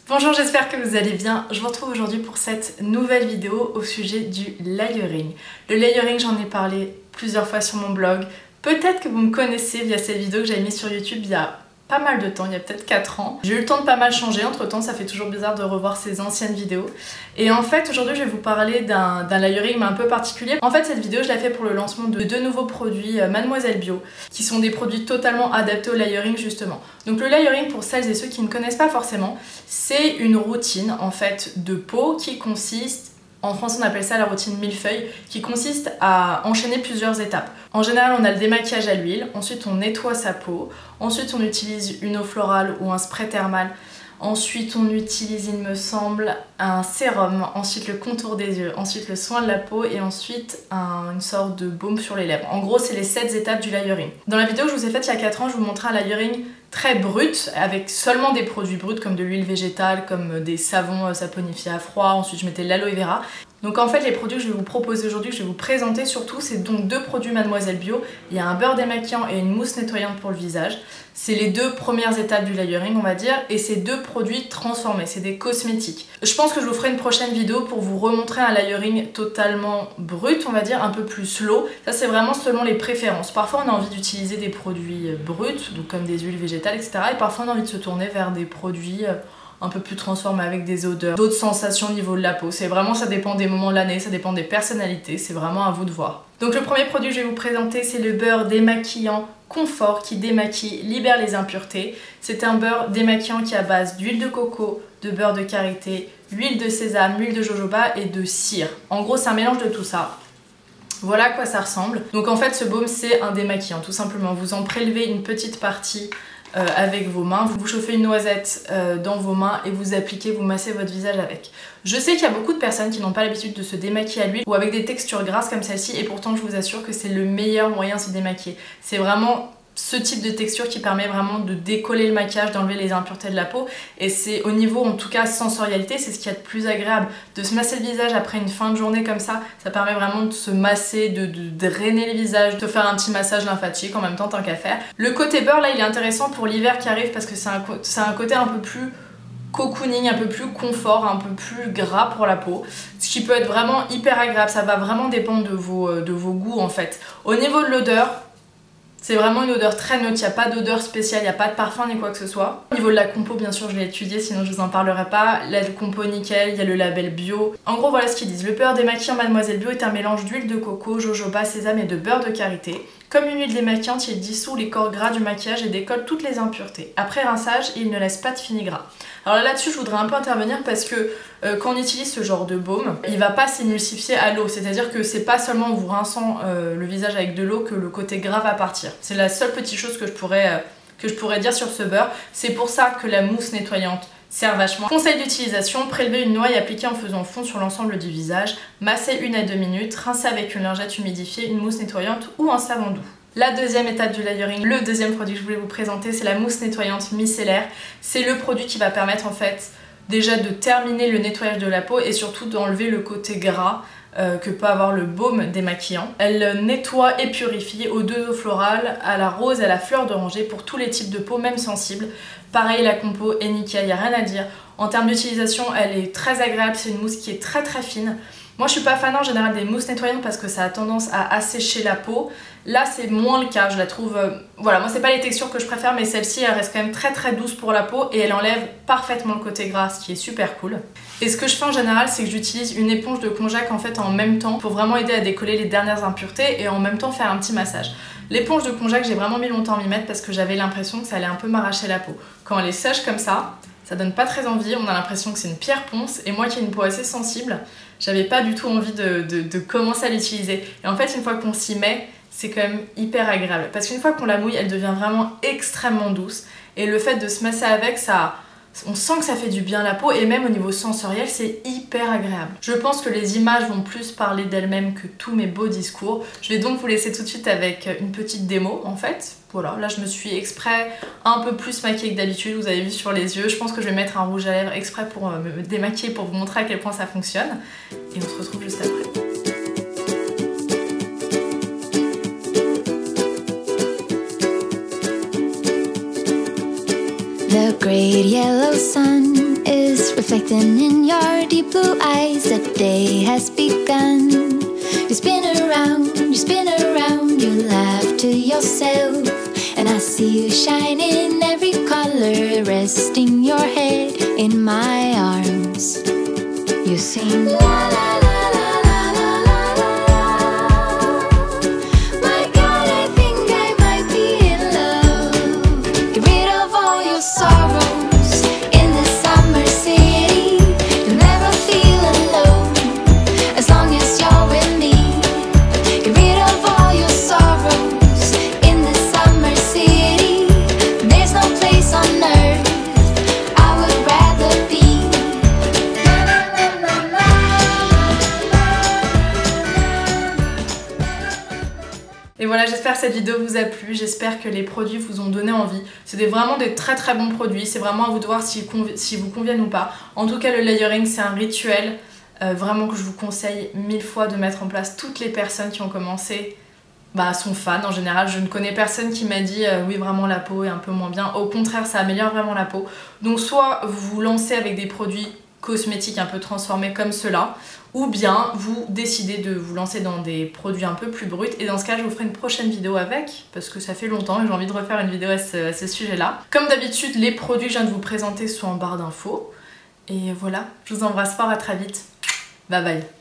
Bonjour, j'espère que vous allez bien. Je vous retrouve aujourd'hui pour cette nouvelle vidéo au sujet du layering. Le layering, j'en ai parlé plusieurs fois sur mon blog. Peut-être que vous me connaissez via cette vidéo que j'avais mise sur YouTube il y a pas mal de temps, il y a peut-être 4 ans. J'ai eu le temps de pas mal changer, entre temps ça fait toujours bizarre de revoir ces anciennes vidéos. Et en fait aujourd'hui je vais vous parler d'un layering mais un peu particulier. En fait cette vidéo je l'ai fait pour le lancement de deux nouveaux produits Mademoiselle Bio, qui sont des produits totalement adaptés au layering justement. Donc le layering, pour celles et ceux qui ne connaissent pas forcément, c'est une routine en fait de peau qui consiste, en France on appelle ça la routine millefeuille, qui consiste à enchaîner plusieurs étapes. En général on a le démaquillage à l'huile, ensuite on nettoie sa peau, ensuite on utilise une eau florale ou un spray thermal, ensuite on utilise il me semble un sérum, ensuite le contour des yeux, ensuite le soin de la peau et ensuite une sorte de baume sur les lèvres. En gros c'est les 7 étapes du layering. Dans la vidéo que je vous ai faite il y a 4 ans, je vous montrais un layering très brut, avec seulement des produits bruts comme de l'huile végétale, comme des savons saponifiés à froid, ensuite je mettais de l'aloe vera. Donc en fait les produits que je vais vous proposer aujourd'hui, que je vais vous présenter surtout, c'est donc deux produits Mademoiselle Bio. Il y a un beurre démaquillant et une mousse nettoyante pour le visage. C'est les deux premières étapes du layering on va dire, et c'est deux produits transformés, c'est des cosmétiques. Je pense que je vous ferai une prochaine vidéo pour vous remontrer un layering totalement brut, on va dire, un peu plus slow. Ça c'est vraiment selon les préférences. Parfois on a envie d'utiliser des produits bruts, donc comme des huiles végétales, etc. Et parfois on a envie de se tourner vers des produits un peu plus transformés avec des odeurs, d'autres sensations au niveau de la peau. C'est vraiment, ça dépend des moments de l'année, ça dépend des personnalités, c'est vraiment à vous de voir. Donc le premier produit que je vais vous présenter, c'est le beurre démaquillant Confort qui démaquille, libère les impuretés. C'est un beurre démaquillant qui est à base d'huile de coco, de beurre de karité, huile de sésame, huile de jojoba et de cire. En gros c'est un mélange de tout ça. Voilà à quoi ça ressemble. Donc en fait ce baume c'est un démaquillant tout simplement. Vous en prélevez une petite partie avec vos mains, vous chauffez une noisette dans vos mains et vous appliquez, vous massez votre visage avec. Je sais qu'il y a beaucoup de personnes qui n'ont pas l'habitude de se démaquiller à l'huile ou avec des textures grasses comme celle-ci, et pourtant je vous assure que c'est le meilleur moyen de se démaquiller. C'est vraiment ce type de texture qui permet vraiment de décoller le maquillage, d'enlever les impuretés de la peau, et c'est au niveau en tout cas sensorialité, c'est ce qu'il y a de plus agréable. De se masser le visage après une fin de journée comme ça permet vraiment de se masser, de drainer le visage, de faire un petit massage lymphatique en même temps tant qu'à faire. Le côté beurre là il est intéressant pour l'hiver qui arrive parce que c'est un côté un peu plus cocooning, un peu plus confort, un peu plus gras pour la peau, ce qui peut être vraiment hyper agréable. Ça va vraiment dépendre de vos goûts en fait. Au niveau de l'odeur, c'est vraiment une odeur très neutre, il n'y a pas d'odeur spéciale, il n'y a pas de parfum ni quoi que ce soit. Au niveau de la compo, bien sûr, je l'ai étudié, sinon je vous en parlerai pas. La compo nickel, il y a le label bio. En gros, voilà ce qu'ils disent. Le beurre démaquillant Mademoiselle Bio est un mélange d'huile de coco, jojoba, sésame et de beurre de karité. Comme une huile démaquillante, il dissout les corps gras du maquillage et décolle toutes les impuretés. Après rinçage, il ne laisse pas de fini gras. Alors là-dessus, je voudrais un peu intervenir parce que quand on utilise ce genre de baume, il va pas s'émulsifier à l'eau. C'est-à-dire que c'est pas seulement en vous rinçant le visage avec de l'eau que le côté gras va partir. C'est la seule petite chose que je pourrais dire sur ce beurre. C'est pour ça que la mousse nettoyante sert vachement. Conseil d'utilisation, prélever une noix et appliquer en faisant fond sur l'ensemble du visage. Masser 1 à 2 minutes, rincer avec une lingette humidifiée, une mousse nettoyante ou un savon doux. La deuxième étape du layering, le deuxième produit que je voulais vous présenter, c'est la mousse nettoyante micellaire. C'est le produit qui va permettre en fait déjà de terminer le nettoyage de la peau et surtout d'enlever le côté gras que peut avoir le baume démaquillant. Elle nettoie et purifie aux 2 eaux florales, à la rose et à la fleur d'oranger pour tous les types de peau, même sensibles. Pareil, la compo est nickel, il n'y a rien à dire. En termes d'utilisation, elle est très agréable, c'est une mousse qui est très fine. Moi je suis pas fan en général des mousses nettoyantes parce que ça a tendance à assécher la peau. Là c'est moins le cas, je la trouve... voilà, moi c'est pas les textures que je préfère, mais celle-ci elle reste quand même très douce pour la peau et elle enlève parfaitement le côté gras, ce qui est super cool. Et ce que je fais en général, c'est que j'utilise une éponge de konjac en fait en même temps pour vraiment aider à décoller les dernières impuretés et en même temps faire un petit massage. L'éponge de konjac, j'ai vraiment mis longtemps à m'y mettre parce que j'avais l'impression que ça allait un peu m'arracher la peau. Quand elle est sèche comme ça donne pas très envie, on a l'impression que c'est une pierre ponce, et moi qui ai une peau assez sensible, j'avais pas du tout envie de commencer à l'utiliser. Et en fait une fois qu'on s'y met, c'est quand même hyper agréable parce qu'une fois qu'on la mouille, elle devient vraiment extrêmement douce, et le fait de se masser avec, on sent que ça fait du bien à la peau, et même au niveau sensoriel c'est hyper agréable. Je pense que les images vont plus parler d'elles-mêmes que tous mes beaux discours. Je vais donc vous laisser tout de suite avec une petite démo en fait. Voilà, là je me suis exprès un peu plus maquillée que d'habitude, vous avez vu sur les yeux. Je pense que je vais mettre un rouge à lèvres exprès pour me démaquiller, pour vous montrer à quel point ça fonctionne. Et on se retrouve juste après. The great yellow sun is reflecting in your deep blue eyes, the day has begun. You spin around, you laugh to yourself, and I see you shine in every color, resting your head in my arms. You sing la la la la la la la la. My God, I think I might be in love. Get rid of all your sorrows in the summer city. You'll never feel alone as long as you're with me. Get rid of all your sorrows in the summer city. There's no place on earth I would rather be. Et voilà, j'espère que cette vidéo vous a plu, j'espère que les produits vous ont donné envie. C'est vraiment des très très bons produits, c'est vraiment à vous de voir si vous conviennent ou pas. En tout cas, le layering, c'est un rituel vraiment que je vous conseille 1000 fois de mettre en place. Toutes les personnes qui ont commencé sont fans en général. Je ne connais personne qui m'a dit oui, vraiment la peau est un peu moins bien. Au contraire, ça améliore vraiment la peau. Donc soit vous vous lancez avec des produits cosmétiques un peu transformés comme cela, ou bien vous décidez de vous lancer dans des produits un peu plus bruts, et dans ce cas je vous ferai une prochaine vidéo avec, parce que ça fait longtemps et j'ai envie de refaire une vidéo à ce sujet là. Comme d'habitude, les produits que je viens de vous présenter sont en barre d'infos, et voilà, je vous embrasse fort, à très vite, bye bye.